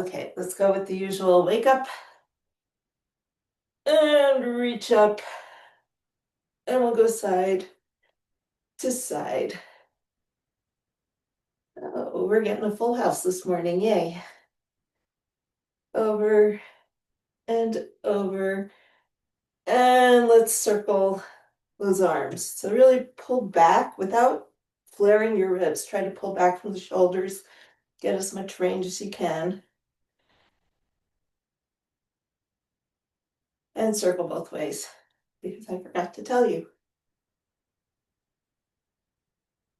Okay, let's go with the usual wake up and reach up, and we'll go side to side. Oh, we're getting a full house this morning, yay. Over and over, and let's circle those arms. So really pull back without flaring your ribs. Try to pull back from the shoulders, get as much range as you can, and circle both ways, because I forgot to tell you.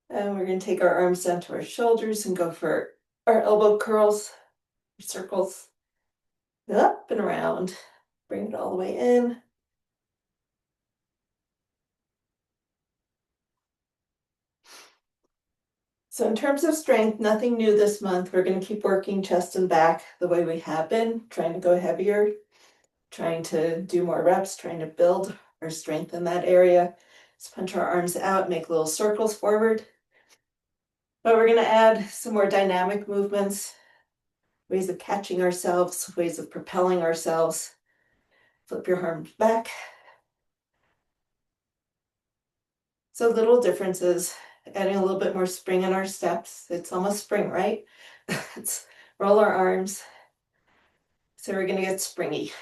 And we're going to take our arms down to our shoulders and go for our elbow curls, circles, up and around. Bring it all the way in. So in terms of strength, nothing new this month. We're going to keep working chest and back the way we have been, trying to go heavier, trying to do more reps, trying to build our strength in that area. Let's punch our arms out, make little circles forward. But we're going to add some more dynamic movements, ways of catching ourselves, ways of propelling ourselves. Flip your arms back. So little differences, adding a little bit more spring in our steps. It's almost spring, right? Let's roll our arms. So we're going to get springy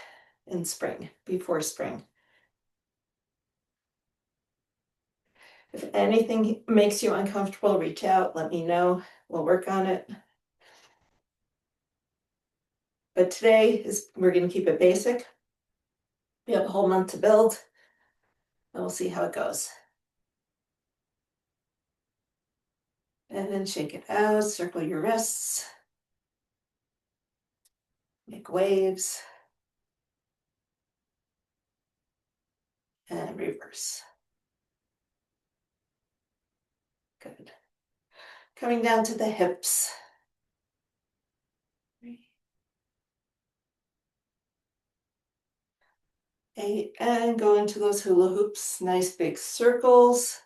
in spring, before spring. If anything makes you uncomfortable, reach out, let me know. We'll work on it. But today we're going to keep it basic. We have a whole month to build, and we'll see how it goes. And then shake it out, circle your wrists, make waves, and reverse. Good. Coming down to the hips. 3, 8, and go into those hula hoops, nice big circles.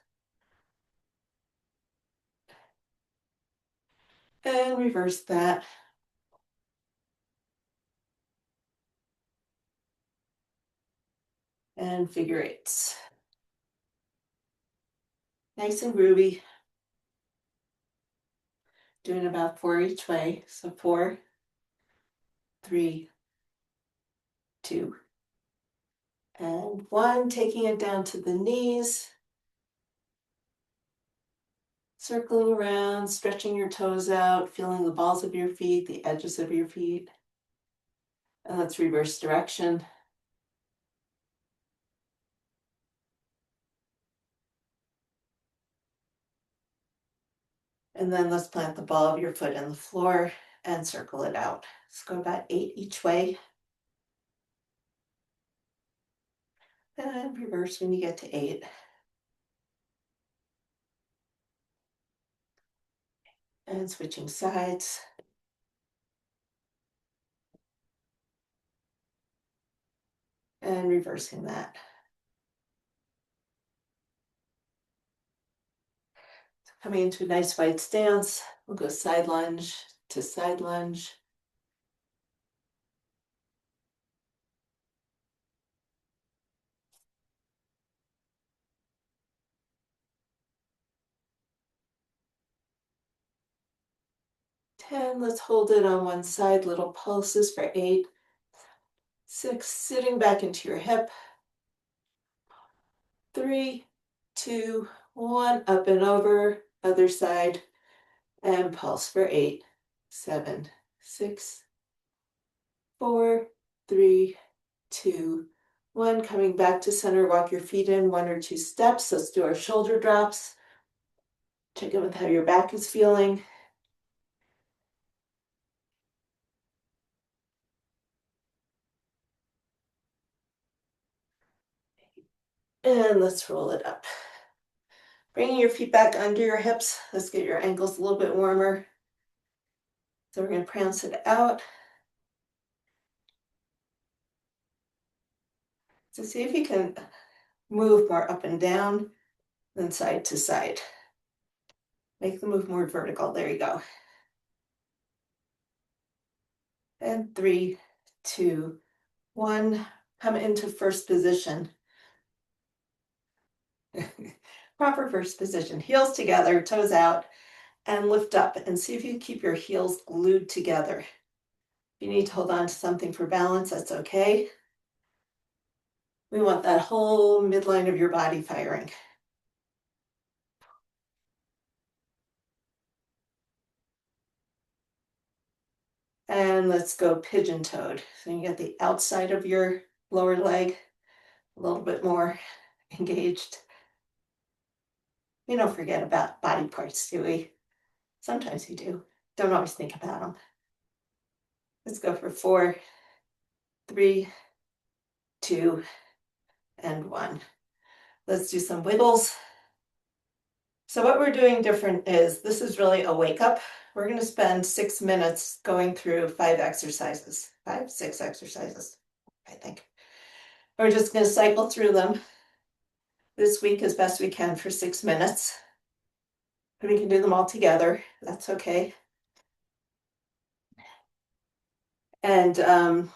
And reverse that. And figure eights. Nice and groovy. Doing about 4 each way. So 4, 3, 2, and 1. Taking it down to the knees. Circling around, stretching your toes out, feeling the balls of your feet, the edges of your feet. And let's reverse direction. And then let's plant the ball of your foot in the floor and circle it out. Let's go about 8 each way. And reverse when you get to 8. And switching sides. And reversing that. So coming into a nice wide stance, we'll go side lunge to side lunge. Let's hold it on one side, little pulses for 8, 6, sitting back into your hip. 3, 2, 1, up and over, other side, and pulse for 8, 7, 6, 4, 3, 2, 1. Coming back to center, walk your feet in 1 or 2 steps. Let's do our shoulder drops. Check in with how your back is feeling. And let's roll it up. Bringing your feet back under your hips. Let's get your ankles a little bit warmer. So we're going to prance it out. So see if you can move more up and down than side to side. Make the move more vertical. There you go. And 3, 2, 1. Come into first position. Proper first position. Heels together, toes out, and lift up and see if you keep your heels glued together. If you need to hold on to something for balance, that's okay. We want that whole midline of your body firing. And let's go pigeon-toed. So you get the outside of your lower leg a little bit more engaged. We don't forget about body parts, do we? Sometimes we do. Don't always think about them. Let's go for 4, 3, 2, and 1. Let's do some wiggles. So what we're doing different is this is really a wake up. We're going to spend 6 minutes going through 5 exercises, 5, 6 exercises, I think. We're just going to cycle through them this week as best we can for 6 minutes. We can do them all together. That's okay. And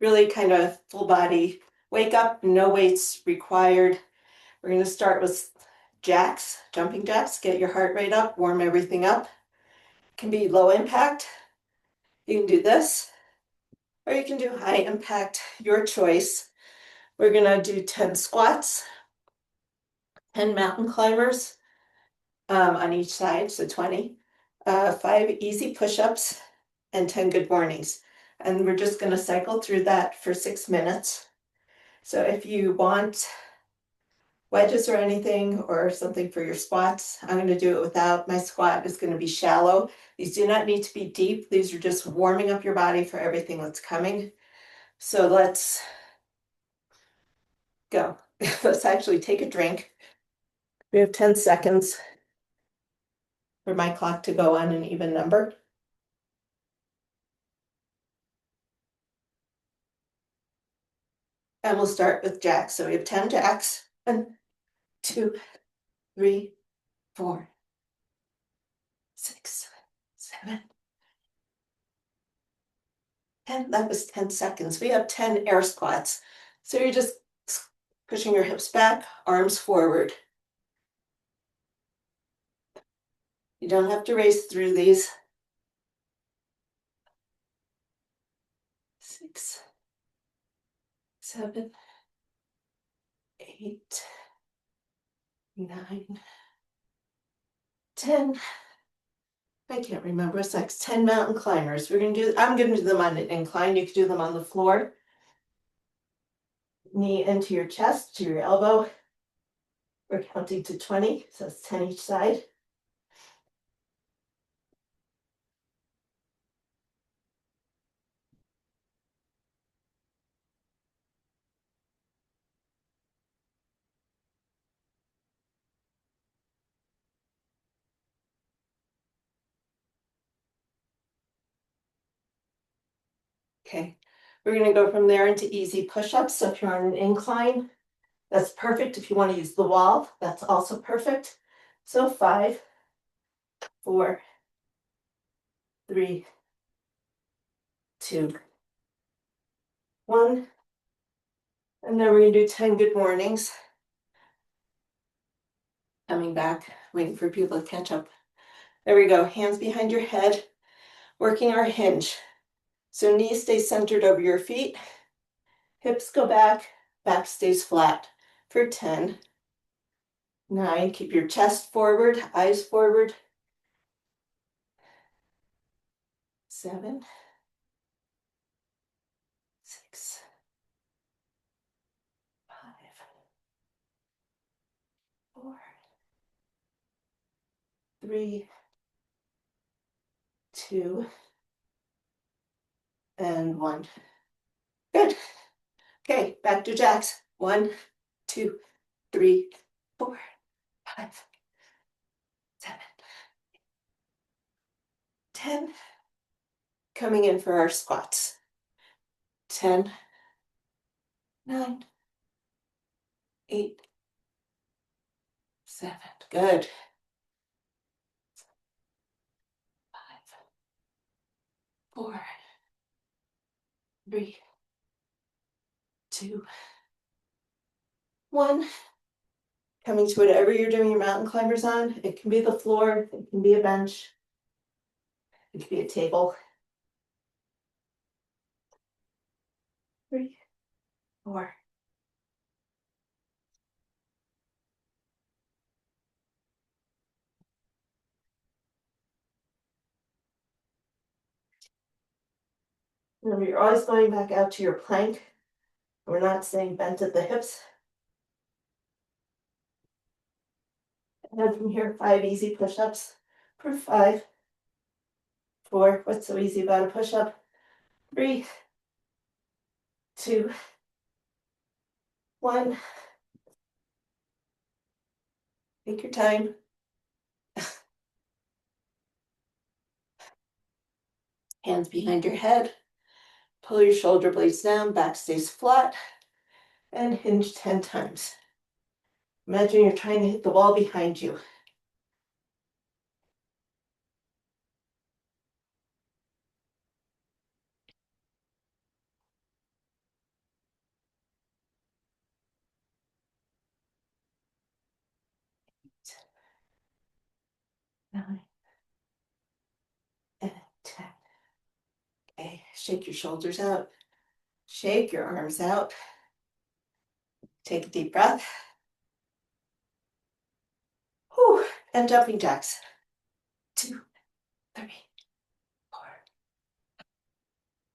really kind of full body wake up, no weights required. We're going to start with jacks, jumping jacks. Get your heart rate up, warm everything up. It can be low impact. You can do this, or you can do high impact, your choice. We're going to do 10 squats, 10 mountain climbers on each side, so 20, 5 easy push-ups, and 10 good mornings. And we're just going to cycle through that for 6 minutes. So if you want wedges or anything or something for your squats, I'm going to do it without. My squat is going to be shallow. These do not need to be deep. These are just warming up your body for everything that's coming. So let's go. Let's actually take a drink. We have 10 seconds for my clock to go on an even number. And we'll start with jacks. So we have 10 jacks. 1, 2, 3, 4, 6, 7, 10. That was 10 seconds. We have 10 air squats. So you're just pushing your hips back, arms forward. You don't have to race through these. 6, 7, 8, 9, 10. I can't remember. It's like 10 mountain climbers. I'm going to do them on an incline. You can do them on the floor. Knee into your chest, to your elbow. We're counting to 20, so it's 10 each side. Okay, we're going to go from there into easy push-ups. So if you're on an incline, that's perfect. If you want to use the wall, that's also perfect. So 5, 4, 3, 2, 1. And then we're going to do 10 good mornings. Coming back, waiting for people to catch up. There we go. Hands behind your head, working our hinge. So knees stay centered over your feet. Hips go back, back stays flat for 10. 9, keep your chest forward, eyes forward. 7, 6, 5, 4, 3, 2, and 1. Good. Okay, back to jacks. 1, 2, 3, 4, 5, 7, 10. Coming in for our squats. 10, 9, 8, 7. Good. 5, 4, 3, 2, 1. Coming to whatever you're doing your mountain climbers on. It can be the floor, it can be a bench, it can be a table. 3, 4. Remember, you're always going back out to your plank. We're not staying bent at the hips. And then from here, 5 easy push-ups for 5, 4. What's so easy about a push-up? 3, 2, 1. Take your time. Hands behind your head. Pull your shoulder blades down, back stays flat, and hinge 10 times. Imagine you're trying to hit the wall behind you. Nine, and 10. Okay, shake your shoulders out. Shake your arms out. Take a deep breath. Whew, and jumping jacks. 2, 3, 4,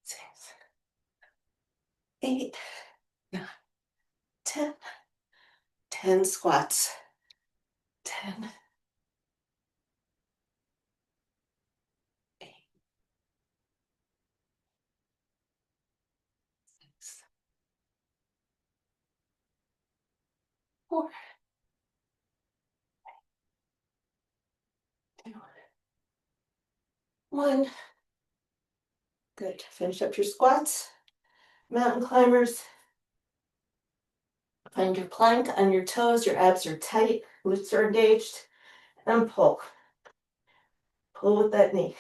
6, 8, 9, 10. 10 squats. 10, 8, 6, 4, 2, 1. Good. Finish up your squats. Mountain climbers. Find your plank on your toes. Your abs are tight. Glutes are engaged. And pull. Pull with that knee.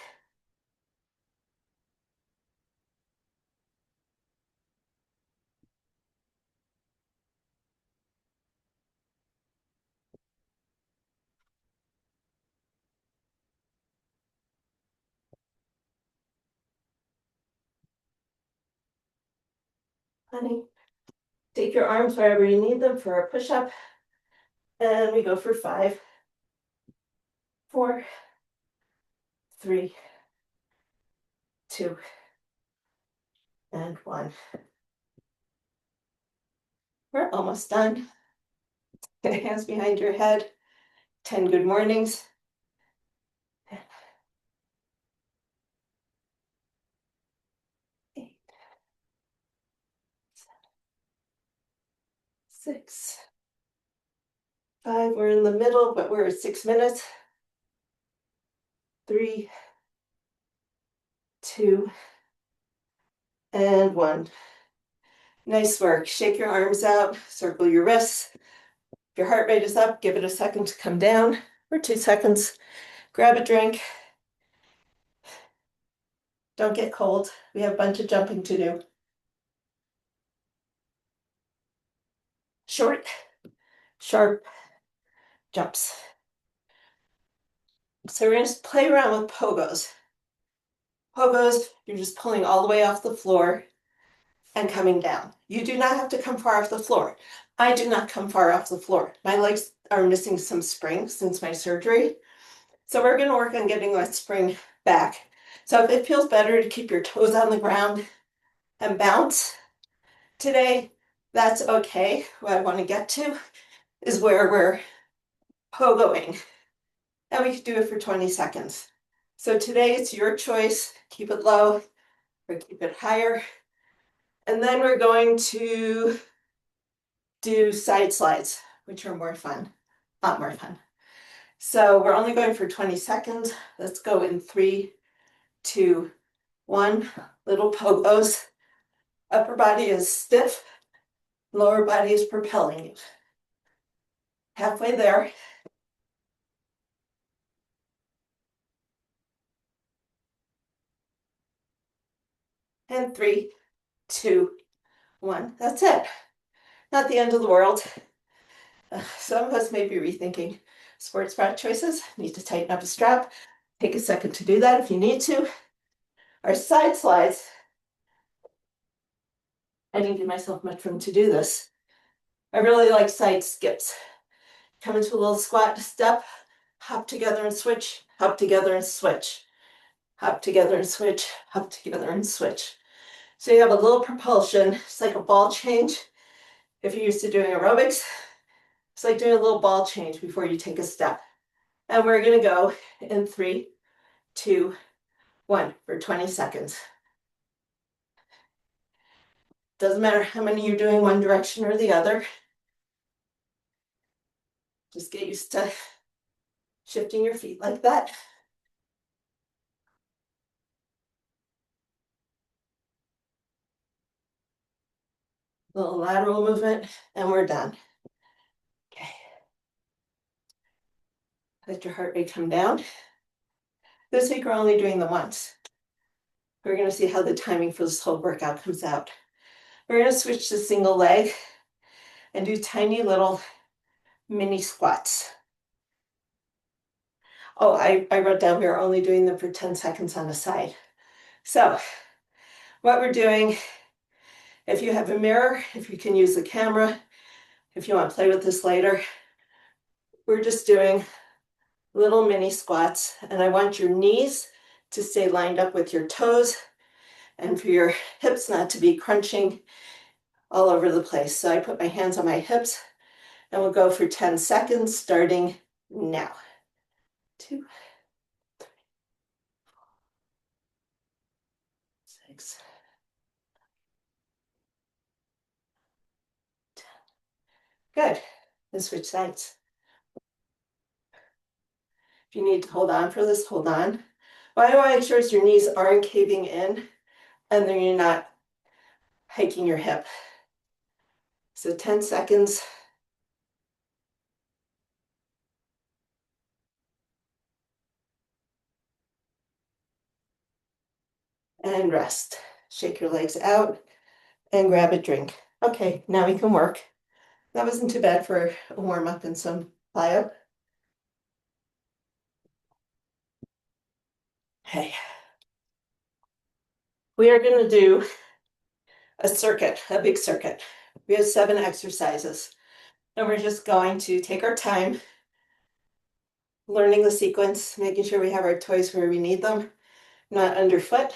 Honey, take your arms wherever you need them for a push-up. And we go for 5, 4, 3, 2, and 1. We're almost done. Hands behind your head. 10 good mornings. 8, 6, 5. We're in the middle, but we're at 6 minutes. 3, 2, and 1. Nice work. Shake your arms out, circle your wrists. If your heart rate is up, give it a second to come down, or 2 seconds. Grab a drink. Don't get cold. We have a bunch of jumping to do. Short, sharp jumps. So we're going to play around with pogos. Pogos, you're just pulling all the way off the floor and coming down. You do not have to come far off the floor. I do not come far off the floor. My legs are missing some spring since my surgery. So we're going to work on getting that spring back. So if it feels better to keep your toes on the ground and bounce today, that's okay. What I want to get to is where we're pogoing. And we can do it for 20 seconds. So today it's your choice. Keep it low or keep it higher. And then we're going to do side slides, which are more fun, a lot more fun. So we're only going for 20 seconds. Let's go in 3, 2, 1. Little pogos. Upper body is stiff, lower body is propelling you. Halfway there. And 3, 2, 1. That's it. Not the end of the world. Some of us may be rethinking sports bra choices. Need to tighten up a strap. Take a second to do that if you need to. Our side slides. I didn't give myself much room to do this. I really like side skips. Come into a little squat step, hop together and switch, hop together and switch, hop together and switch, hop together and switch. So you have a little propulsion. It's like a ball change. If you're used to doing aerobics, it's like doing a little ball change before you take a step. And we're gonna go in 3, 2, 1 for 20 seconds. Doesn't matter how many you're doing one direction or the other. Just get used to shifting your feet like that. Little lateral movement, and we're done. Okay. Let your heart rate come down. This week we're only doing them once. We're gonna see how the timing for this whole workout comes out. We're gonna switch to single leg and do tiny little mini squats. Oh, I wrote down we are only doing them for 10 seconds on the side. So what we're doing, if you have a mirror, if you can use the camera, if you want to play with this later, we're just doing little mini squats, and I want your knees to stay lined up with your toes and for your hips not to be crunching all over the place. So I put my hands on my hips and we'll go for 10 seconds starting now. 2, 6, 10. Good. And switch sides. If you need to hold on for this, hold on. What I want to make sure is your knees aren't caving in and then you're not hiking your hip. So 10 seconds. And rest. Shake your legs out and grab a drink. Okay, now we can work. That wasn't too bad for a warm up and some plyo. Okay. We are going to do a circuit, a big circuit. We have 7 exercises. And we're just going to take our time learning the sequence, making sure we have our toys where we need them, not underfoot.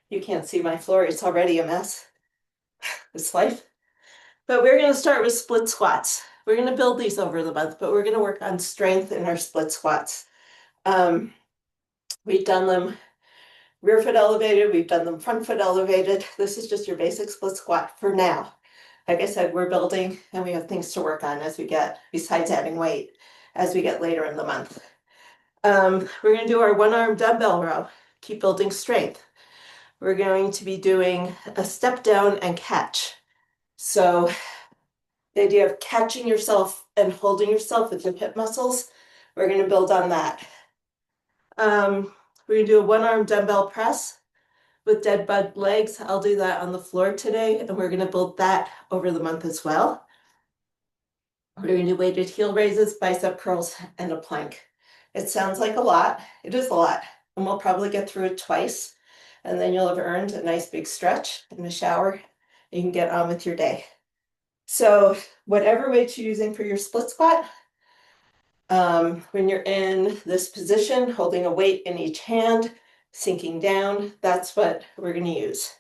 You can't see my floor, it's already a mess. It's life. But we're going to start with split squats. We're going to build these over the month, but we're going to work on strength in our split squats. We've done them rear foot elevated, we've done them front foot elevated. This is just your basic split squat for now. Like I said, we're building and we have things to work on as we get, besides adding weight, as we get later in the month. We're going to do our one arm dumbbell row, keep building strength. We're going to be doing a step down and catch. So the idea of catching yourself and holding yourself with your hip muscles, we're going to build on that. We're going to do a one arm dumbbell press with dead bug legs. I'll do that on the floor today, and we're going to build that over the month as well. We're going to do weighted heel raises, bicep curls, and a plank. It sounds like a lot. It is a lot, and we'll probably get through it twice, and then you'll have earned a nice big stretch and a shower. You can get on with your day. So whatever weight you're using for your split squat, when you're in this position, holding a weight in each hand, sinking down, that's what we're going to use.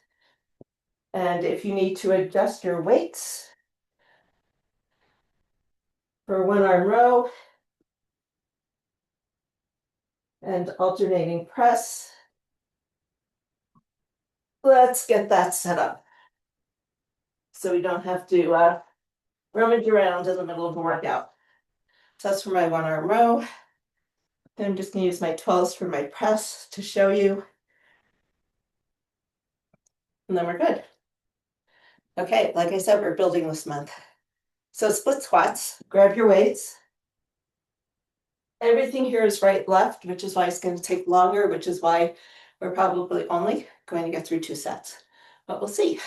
And if you need to adjust your weights for one arm row and alternating press, let's get that set up so we don't have to rummage around in the middle of a workout. So that's for my one arm row. Then I'm just going to use my 12s for my press to show you. And then we're good. Okay, like I said, we're building this month. So split squats, grab your weights. Everything here is right left, which is why it's going to take longer, which is why we're probably only going to get through 2 sets. but we'll see.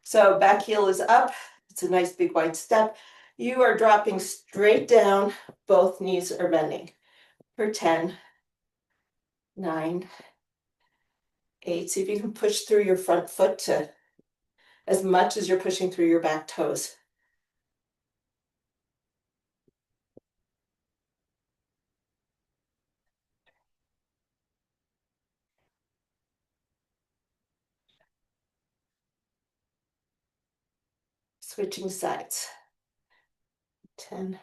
So back heel is up. It's a nice big wide step. You are dropping straight down. Both knees are bending for 10, 9, 8. See if you can push through your front foot to as much as you're pushing through your back toes. Switching sides. 10,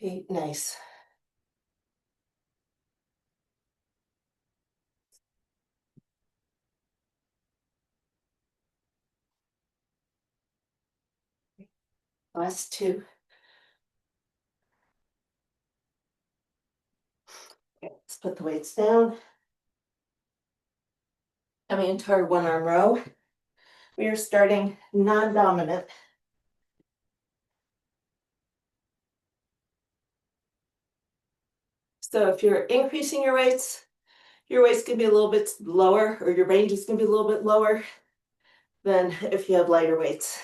8, nice. Last 2. Okay, let's put the weights down. Coming into our one arm row. We are starting non-dominant. So if you're increasing your weight's gonna be a little bit lower, or your range is gonna be a little bit lower than if you have lighter weights.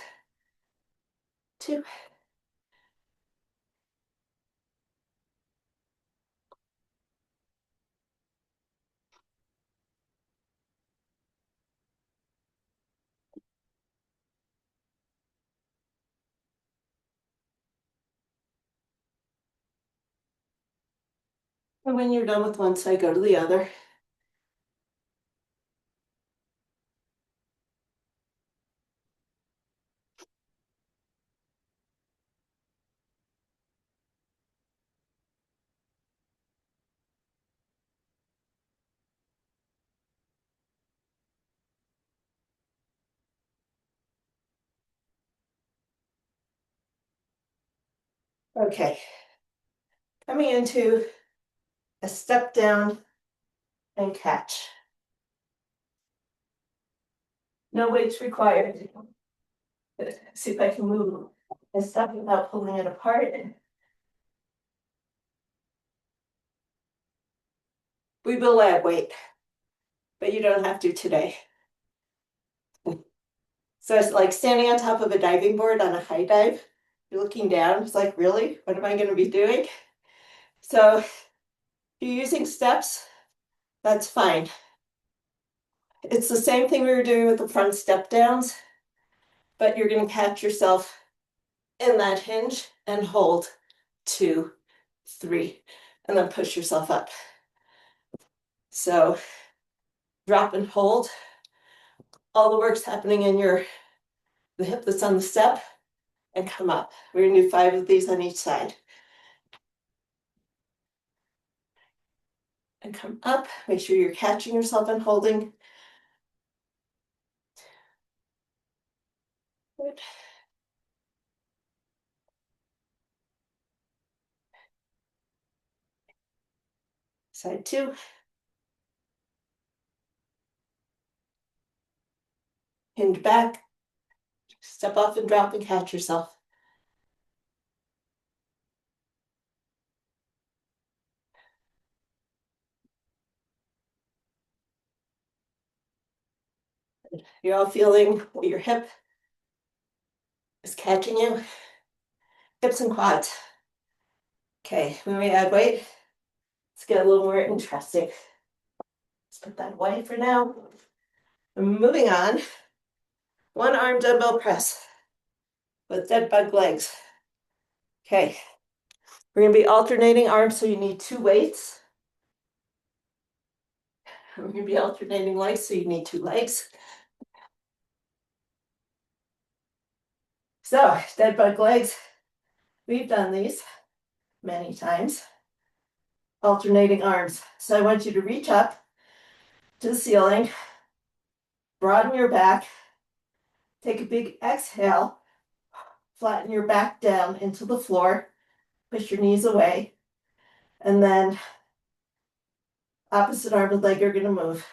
2. And when you're done with one side, go to the other. Okay. Coming into a step down and catch. No weights required. See if I can move a step without pulling it apart. We will add weight, but you don't have to today. So it's like standing on top of a diving board on a high dive. You're looking down, it's like, really? What am I going to be doing? So if you're using steps, that's fine. It's the same thing we were doing with the front step downs, but you're going to catch yourself in that hinge and hold 2, 3, and then push yourself up. So drop and hold. All the work's happening in the hip that's on the step, and come up. We're going to do 5 of these on each side. And come up. Make sure you're catching yourself and holding. Good. Side 2. Hinge back. Step off and drop and catch yourself. You're all feeling your hip is catching you. Hips and quads. Okay, when we add weight, let's get a little more interesting. Let's put that away for now. Moving on. One arm dumbbell press with dead bug legs. Okay, we're going to be alternating arms, so you need 2 weights. We're going to be alternating legs, so you need 2 legs. So, dead bug legs, we've done these many times. Alternating arms. So I want you to reach up to the ceiling, broaden your back, take a big exhale, flatten your back down into the floor, push your knees away, and then opposite arm and leg are going to move.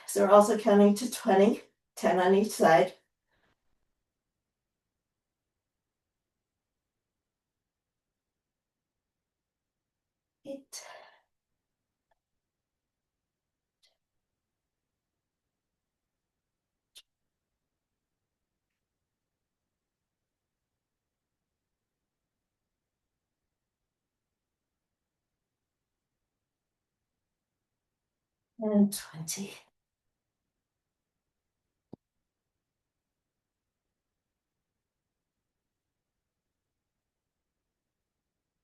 So we're also counting to 20, 10 on each side. 8, And 20.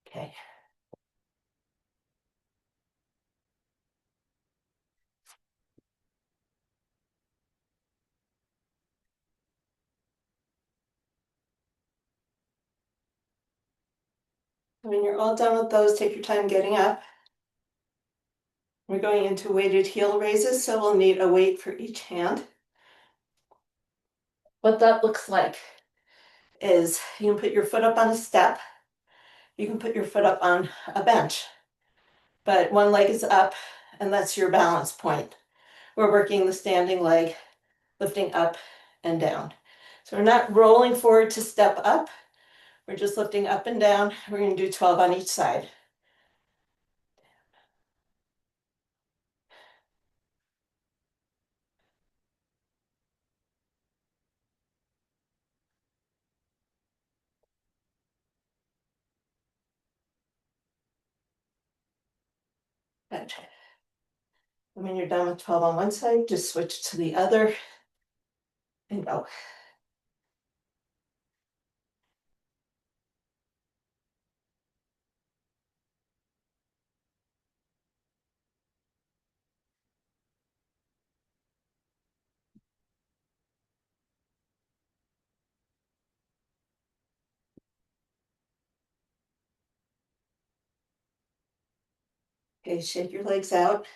Okay. When you're all done with those, take your time getting up. We're going into weighted heel raises, so we'll need a weight for each hand. What that looks like is you can put your foot up on a step, you can put your foot up on a bench, but one leg is up and that's your balance point. We're working the standing leg, lifting up and down. So we're not rolling forward to step up, we're just lifting up and down. We're going to do 12 on each side. Good. And when you're done with 12 on one side, just switch to the other and go. Okay, shake your legs out.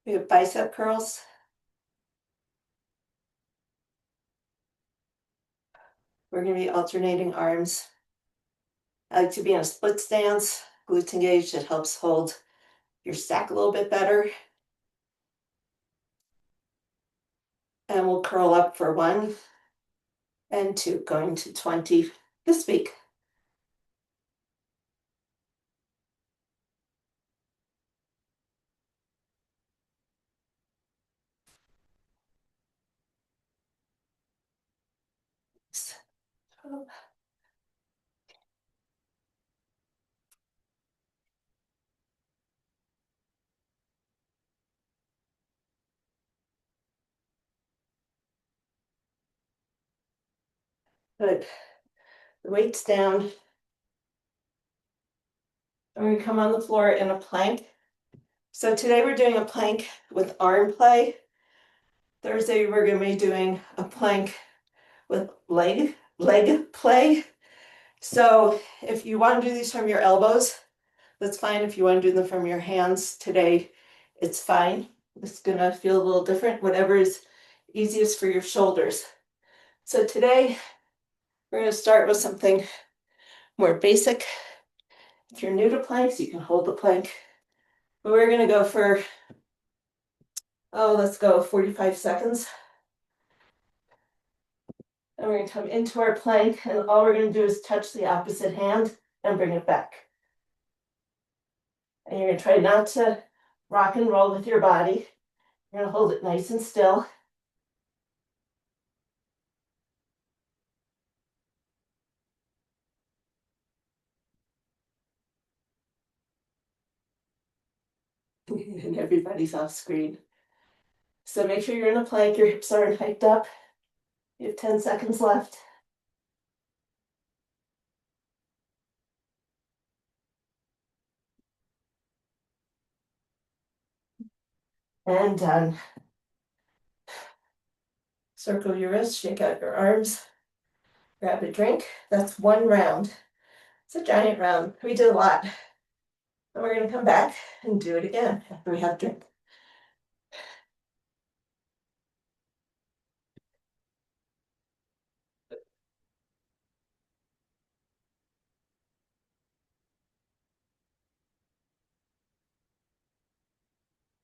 We have bicep curls. We're going to be alternating arms. I like to be in a split stance, glutes engaged. It helps hold your stack a little bit better. And we'll curl up for 1 and 2, going to 20 this week. Good. The weight's down. And we're going to come on the floor in a plank. So today we're doing a plank with arm play. Thursday we're going to be doing a plank with leg play. So if you want to do these from your elbows, that's fine. If you want to do them from your hands today, it's fine. It's going to feel a little different, whatever is easiest for your shoulders. So today we're going to start with something more basic. If you're new to planks, you can hold the plank. But we're going to go for, let's go 45 seconds. And we're going to come into our plank, and all we're going to do is touch the opposite hand and bring it back. And you're going to try not to rock and roll with your body. You're going to hold it nice and still. And everybody's off screen. So make sure you're in a plank, your hips aren't hiked up. You have 10 seconds left. And done. Circle your wrists, shake out your arms, grab a drink. That's 1 round. It's a giant round. We did a lot. And we're going to come back and do it again after we have a drink.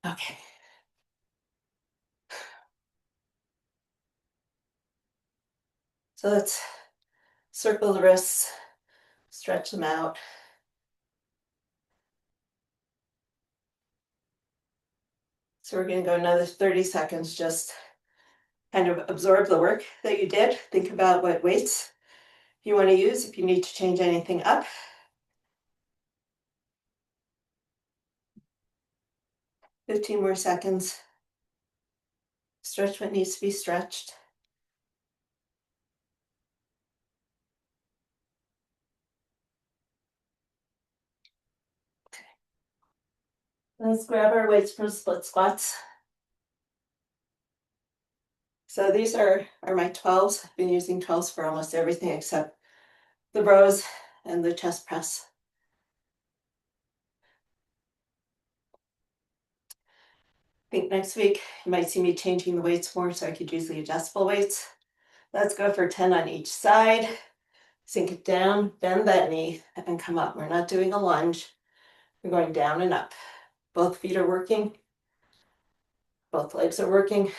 Okay. So let's circle the wrists, stretch them out. So we're going to go another 30 seconds, just kind of absorb the work that you did. Think about what weights you want to use if you need to change anything up. 15 more seconds. Stretch what needs to be stretched. Let's grab our weights for split squats. So these are my 12s. I've been using 12s for almost everything except the rows and the chest press. I think next week you might see me changing the weights more so I could use the adjustable weights. Let's go for 10 on each side. Sink it down, bend that knee, and come up. We're not doing a lunge. We're going down and up. Both feet are working. Both legs are working.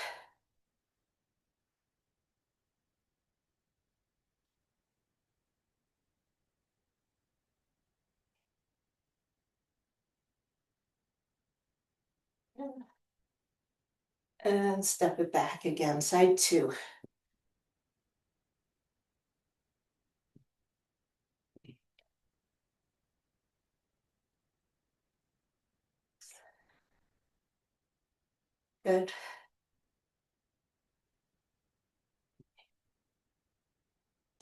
And step it back again, side two. Good.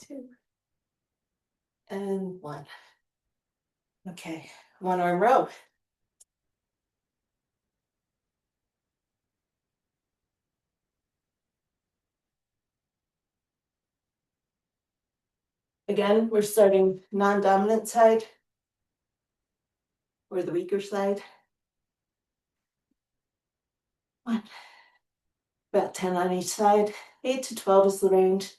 2 and 1. Okay, one arm row. Again, we're starting non-dominant side or the weaker side. 1. About 10 on each side. 8 to 12 is the range.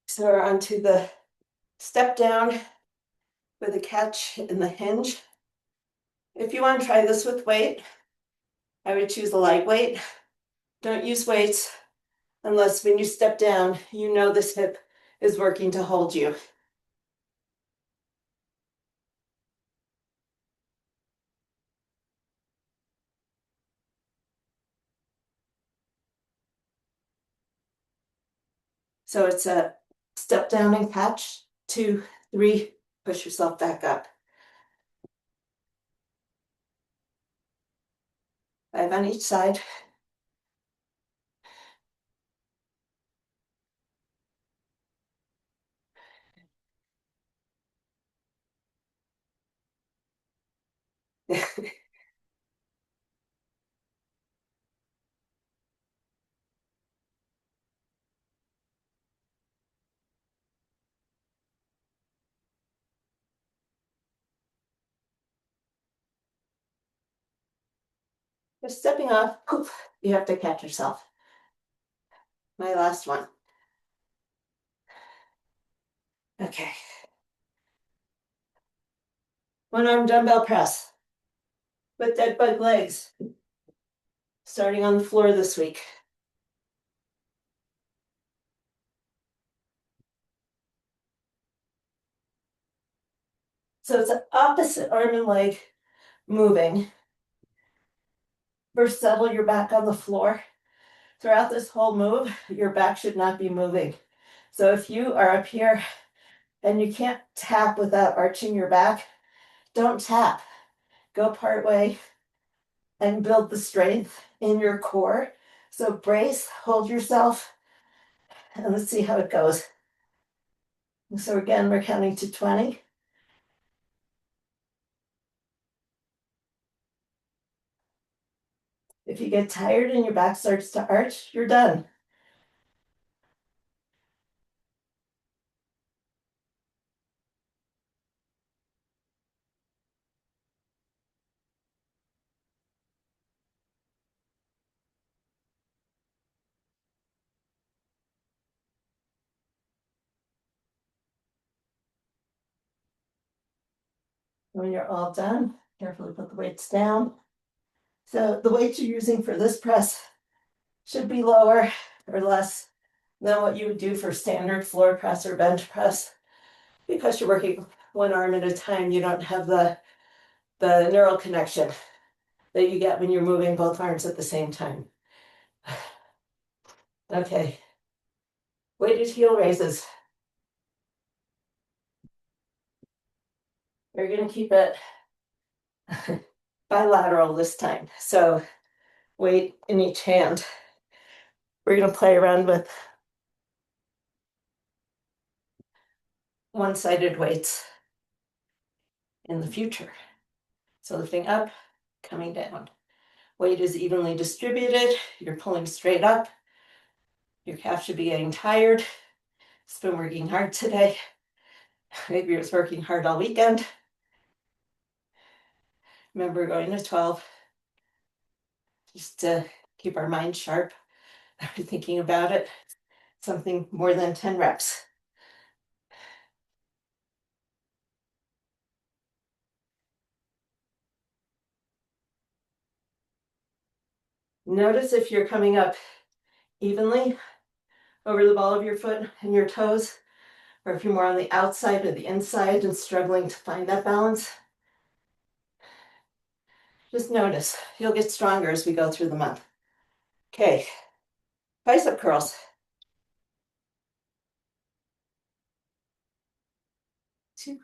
So we're onto the step down with a catch in the hinge. If you want to try this with weight, I would choose a lightweight. Don't use weights unless when you step down, you know this hip is working to hold you. So it's a step down and catch, 2, 3, push yourself back up. 5 on each side. Just stepping off, poof, you have to catch yourself. My last one. Okay. One arm dumbbell press with dead bug legs. Starting on the floor this week. So it's an opposite arm and leg moving. First, settle your back on the floor. Throughout this whole move, your back should not be moving. So if you are up here and you can't tap without arching your back, don't tap. Go part way and build the strength in your core. So brace, hold yourself, and let's see how it goes. So again, we're counting to 20. If you get tired and your back starts to arch, you're done. When you're all done, carefully put the weights down. So the weights you're using for this press should be lower or less than what you would do for standard floor press or bench press. Because you're working one arm at a time, you don't have the neural connection that you get when you're moving both arms at the same time. Okay, weighted heel raises. We're going to keep it bilateral this time. So weight in each hand. We're going to play around with one-sided weights in the future. So lifting up, coming down. Weight is evenly distributed. You're pulling straight up. Your calf should be getting tired. It's been working hard today. Maybe it was working hard all weekend. Remember going to 12 just to keep our mind sharp. Thinking about it. Something more than 10 reps. Notice if you're coming up evenly over the ball of your foot and your toes, or if you're more on the outside or the inside and struggling to find that balance. Just notice. You'll get stronger as we go through the month. Okay, bicep curls. 2.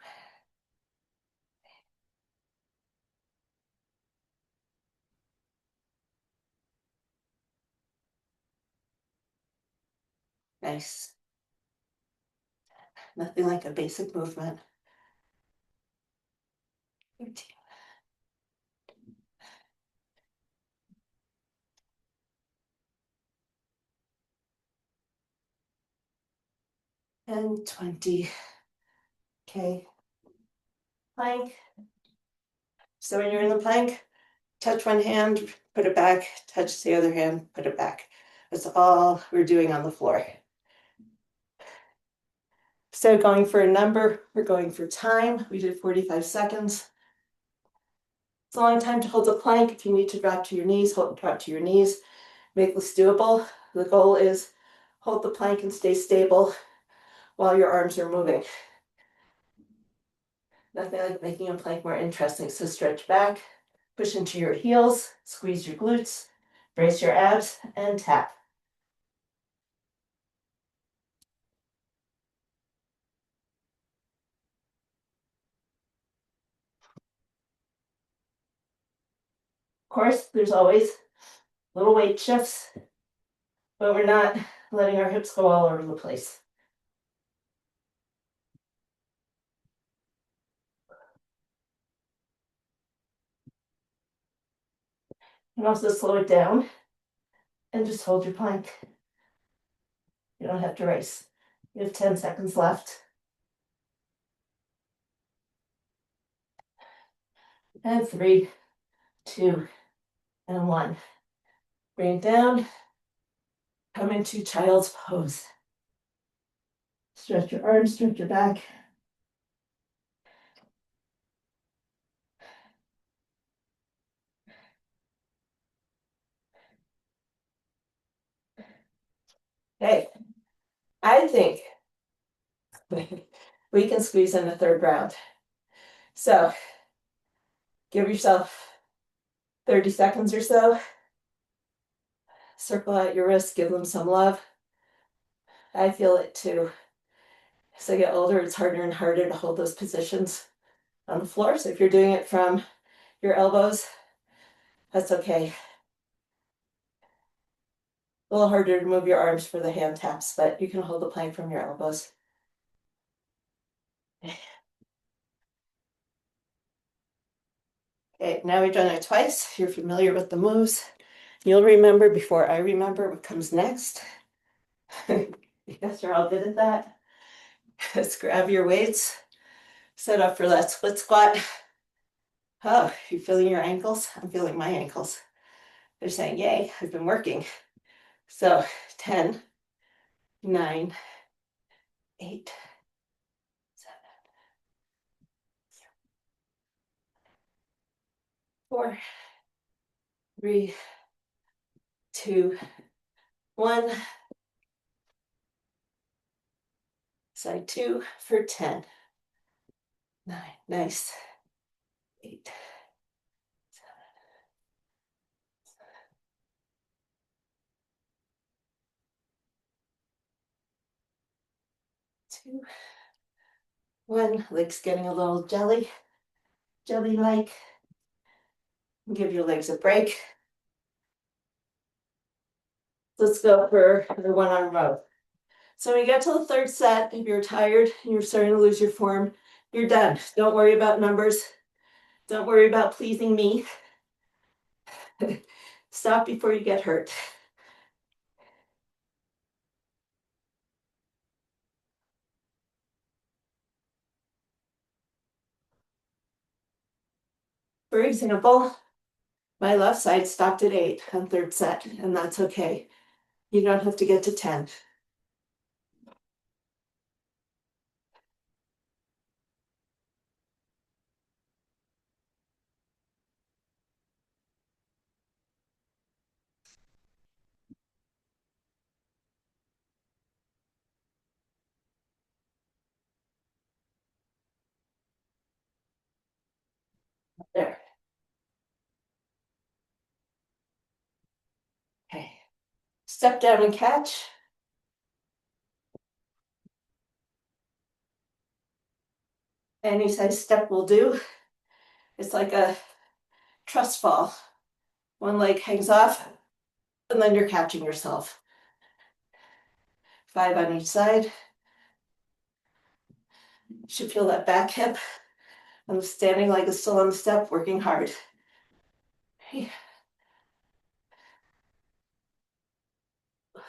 Nice. Nothing like a basic movement. 13. And 20. Okay. Plank. So when you're in the plank, touch one hand, put it back, touch the other hand, put it back. That's all we're doing on the floor. So going for a number, we're going for time. We did 45 seconds. It's a long time to hold the plank. If you need to drop to your knees, drop to your knees. Make this doable. The goal is hold the plank and stay stable while your arms are moving. Nothing like making a plank more interesting. So stretch back, push into your heels, squeeze your glutes, brace your abs, and tap. Of course, there's always little weight shifts, but we're not letting our hips go all over the place. You can also slow it down and just hold your plank. You don't have to race. You have 10 seconds left. And 3, 2, and 1. Bring it down. Come into child's pose. Stretch your arms, stretch your back. Hey, I think we can squeeze in a third round. So give yourself 30 seconds or so. Circle out your wrists, give them some love. I feel it too. As I get older, it's harder and harder to hold those positions on the floor. So if you're doing it from your elbows, that's okay. A little harder to move your arms for the hand taps, but you can hold the plank from your elbows. Okay, now we've done it twice. You're familiar with the moves. You'll remember before I remember what comes next. I guess you're all good at that. Let's grab your weights. Set up for that split squat. Oh, you feeling your ankles? I'm feeling my ankles. They're saying, yay, I've been working. So 10, 9, 8, 4, 3, 2, 1. Side 2 for 10. 9, nice. 8, 2, 1. Legs getting a little jelly-like. Give your legs a break. Let's go for the one arm row. So when you get to the third set, if you're tired and you're starting to lose your form, you're done. Don't worry about numbers. Don't worry about pleasing me. Stop before you get hurt. For example, my left side stopped at 8 on third set, and that's okay. You don't have to get to 10. There. Okay. Step down and catch. Any size step will do. It's like a trust fall. One leg hangs off, and then you're catching yourself. 5 on each side. You should feel that back hip. I'm standing leg is still on the step, working hard. Okay. 4.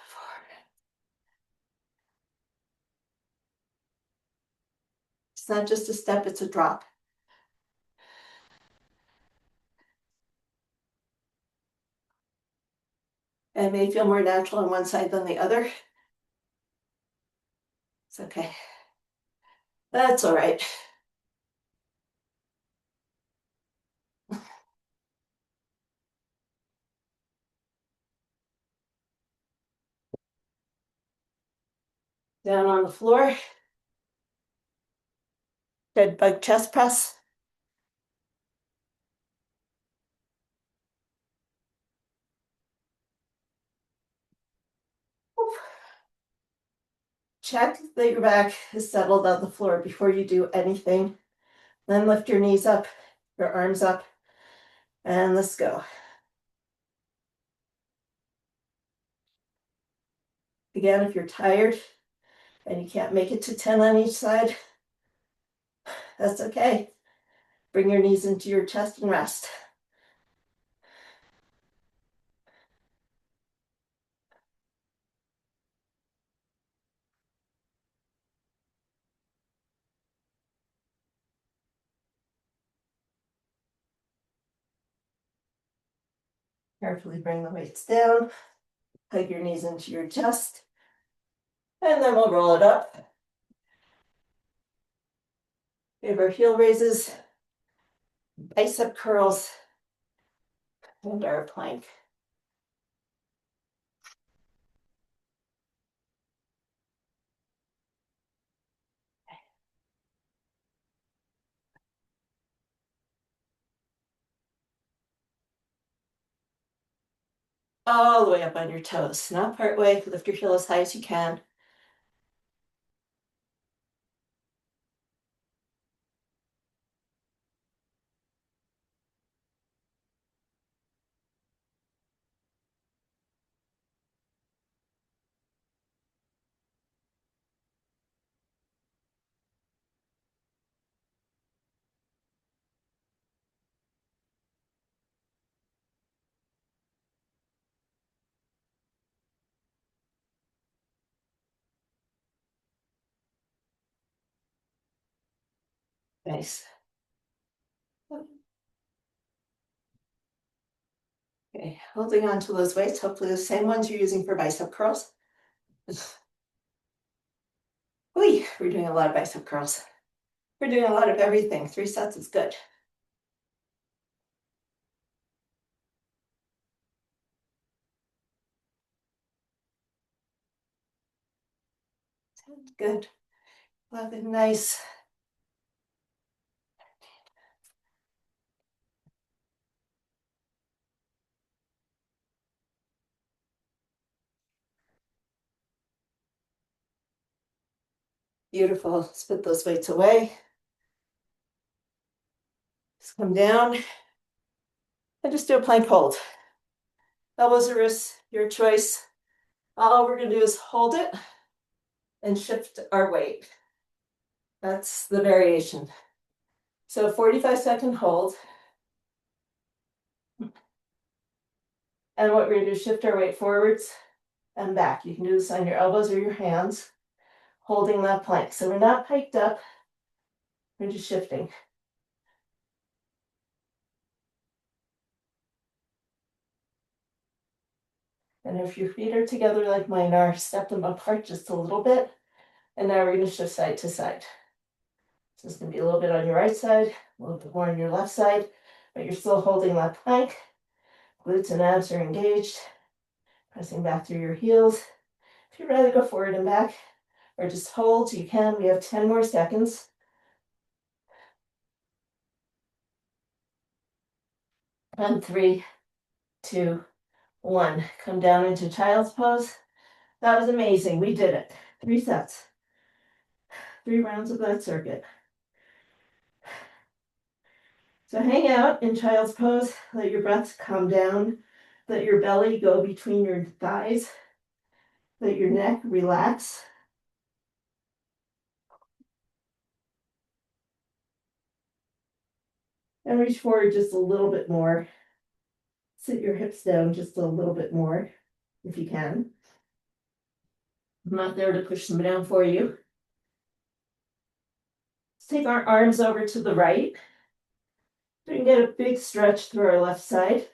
It's not just a step, it's a drop. It may feel more natural on one side than the other. It's okay. That's all right. Down on the floor. Good bug chest press. Check that your back is settled on the floor before you do anything. Then lift your knees up, your arms up, and let's go. Again, if you're tired and you can't make it to 10 on each side, that's okay. Bring your knees into your chest and rest. Carefully bring the weights down. Hug your knees into your chest. And then we'll roll it up. Give our heel raises, bicep curls, and our plank. All the way up on your toes, not part way. Lift your heel as high as you can. Nice. Okay, holding on to those weights, hopefully the same ones you're using for bicep curls. We're doing a lot of bicep curls. We're doing a lot of everything. 3 sets is good. Good. Love it. Nice. Beautiful. Let's put those weights away. Just come down and just do a plank hold. Elbows or wrists, your choice. All we're going to do is hold it and shift our weight. That's the variation. So 45-second hold. And what we're going to do is shift our weight forwards and back. You can do this on your elbows or your hands, holding that plank. So we're not piked up, we're just shifting. And if your feet are together like mine are, step them apart just a little bit. And now we're going to shift side to side. So it's going to be a little bit on your right side, a little bit more on your left side, but you're still holding that plank. Glutes and abs are engaged. Pressing back through your heels. If you'd rather go forward and back or just hold, you can. We have 10 more seconds. And 3, 2, 1. Come down into child's pose. That was amazing. We did it. 3 sets. 3 rounds of that circuit. So hang out in child's pose. Let your breath come down. Let your belly go between your thighs. Let your neck relax. And reach forward just a little bit more. Sit your hips down just a little bit more, if you can. I'm not there to push them down for you. Let's take our arms over to the right. We can get a big stretch through our left side.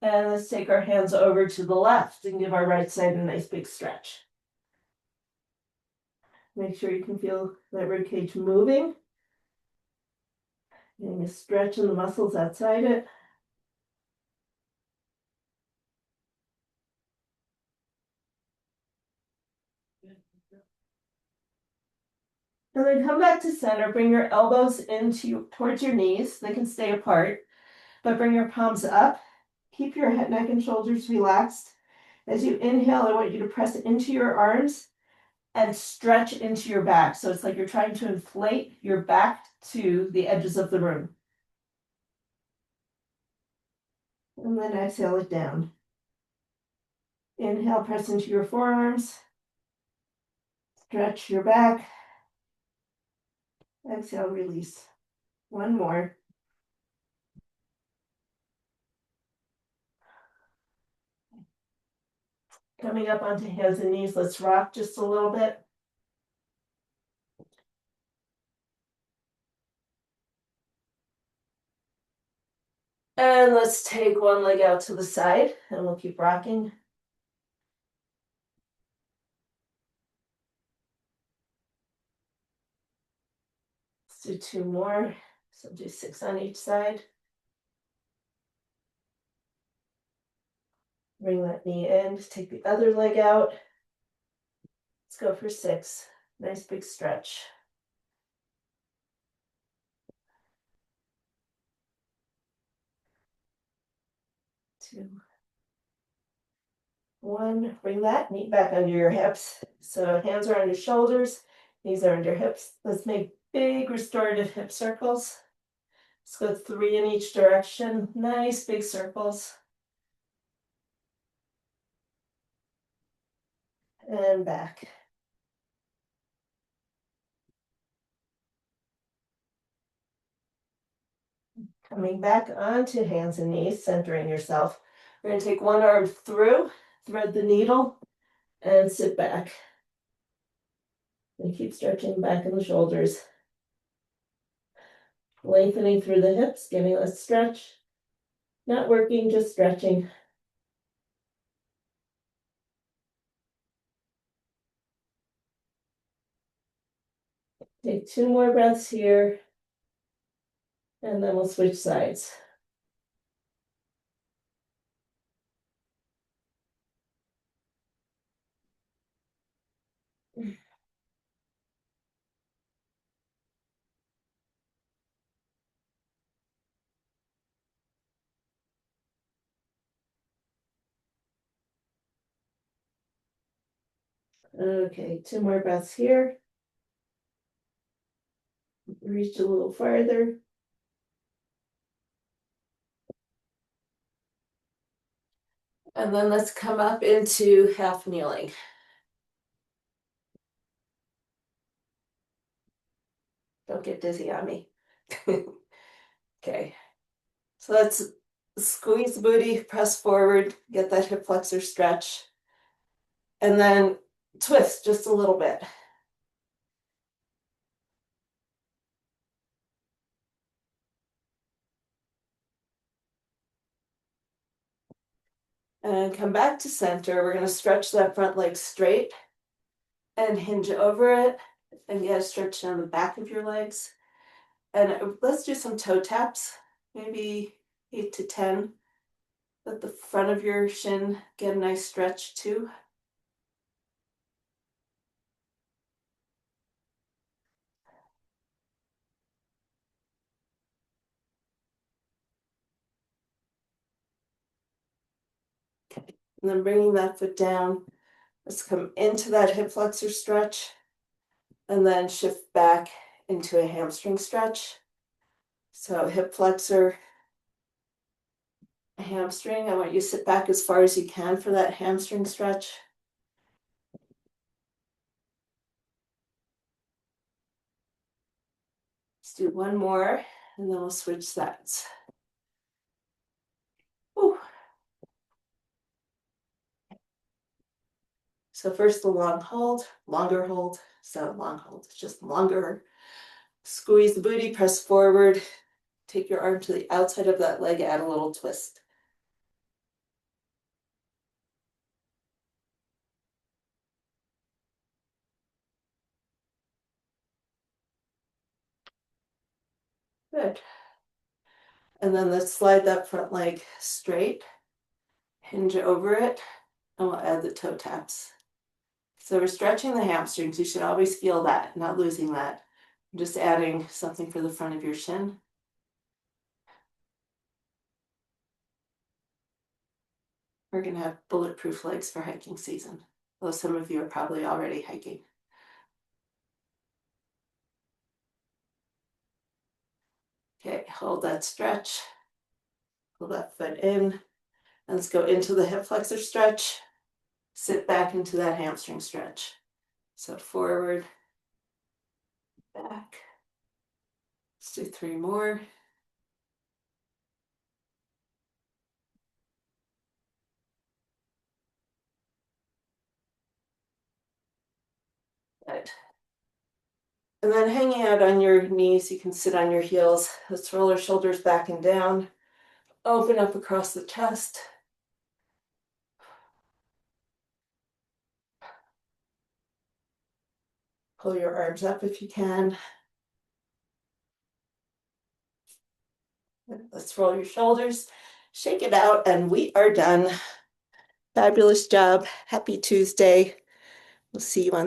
And let's take our hands over to the left and give our right side a nice big stretch. Make sure you can feel that rib cage moving. Getting a stretch in the muscles outside it. And then come back to center. Bring your elbows towards your knees. They can stay apart, but bring your palms up. Keep your head, neck, and shoulders relaxed. As you inhale, I want you to press into your arms and stretch into your back. So it's like you're trying to inflate your back to the edges of the room. And then exhale it down. Inhale, press into your forearms. Stretch your back. Exhale, release. One more. Coming up onto hands and knees, let's rock just a little bit. And let's take one leg out to the side and we'll keep rocking. Let's do 2 more. So do 6 on each side. Bring that knee in, take the other leg out. Let's go for 6. Nice big stretch. 2, 1. Bring that knee back under your hips. So hands are on your shoulders, knees are under your hips. Let's make big restorative hip circles. Let's go 3 in each direction. Nice big circles. And back. Coming back onto hands and knees, centering yourself. We're going to take one arm through, thread the needle, and sit back. And keep stretching back in the shoulders. Lengthening through the hips, giving a stretch. Not working, just stretching. Take 2 more breaths here. And then we'll switch sides. Okay, 2 more breaths here. Reach a little farther. And then let's come up into half kneeling. Don't get dizzy on me. Okay, so let's squeeze the booty, press forward, get that hip flexor stretch, and then twist just a little bit. And come back to center. We're going to stretch that front leg straight and hinge over it and get a stretch down the back of your legs. And let's do some toe taps, maybe 8 to 10. Let the front of your shin get a nice stretch too. Okay. And then bringing that foot down, let's come into that hip flexor stretch and then shift back into a hamstring stretch. So hip flexor, hamstring. I want you to sit back as far as you can for that hamstring stretch. Let's do one more and then we'll switch sides. Whew. So first the long hold, longer hold. So long hold, it's just longer. Squeeze the booty, press forward. Take your arm to the outside of that leg, add a little twist. Good. And then let's slide that front leg straight, hinge over it, and we'll add the toe taps. So we're stretching the hamstrings. You should always feel that, not losing that. I'm just adding something for the front of your shin. We're going to have bulletproof legs for hiking season, though some of you are probably already hiking. Okay, hold that stretch. Pull that foot in. And let's go into the hip flexor stretch. Sit back into that hamstring stretch. So forward, back. Let's do 3 more. Good. And then hanging out on your knees, you can sit on your heels. Let's roll our shoulders back and down. Open up across the chest. Pull your arms up if you can. Let's roll your shoulders. Shake it out, and we are done. Fabulous job. Happy Tuesday. We'll see you on Thursday.